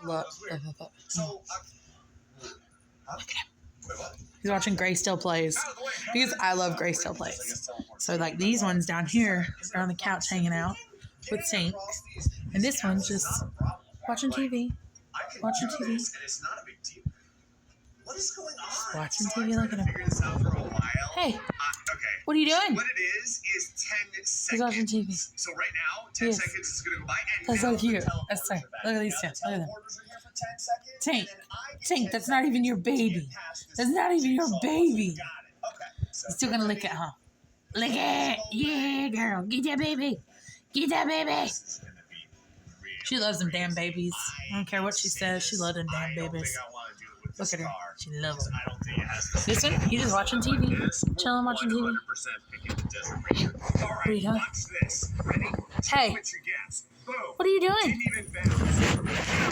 Look. So, He's watching Gray Still Plays because I love Gray Still Plays. So like these ones down here are on the couch hanging out with Tank, and this one's just watching TV. Watching TV. And it's not a big deal. What is going on? Watching So TV, I tried looking to at figure this out for a while. Hey, Okay. what are you doing? What it is 10 seconds. He's watching TV. So right now, 10 Yes. seconds is going to go by. And That's now so cute. the teleporters That's are right. back. Look at these Now two. the Look at them. teleporters are here for 10 seconds, Tank. and then I get Tank, 10 that's not even your seconds to baby. get past this That's not even your jigsaw baby. puzzle. Got it. Okay. So You're still gonna lick it, huh? Lick it. Yeah, girl. Get that baby. Get that baby. this is gonna be real She loves them damn crazy. babies. I don't care what she says. She loves them damn I don't babies. think I want to do it with Look this at her. car, She loves because them. I don't think it has the This one, he's just watching TV. This Chilling, watching TV. 100% picking the Desert Racer. All right, Rita. watch this. Ready? Hey. Put your gas. Boom. What are you doing? Didn't even bounce.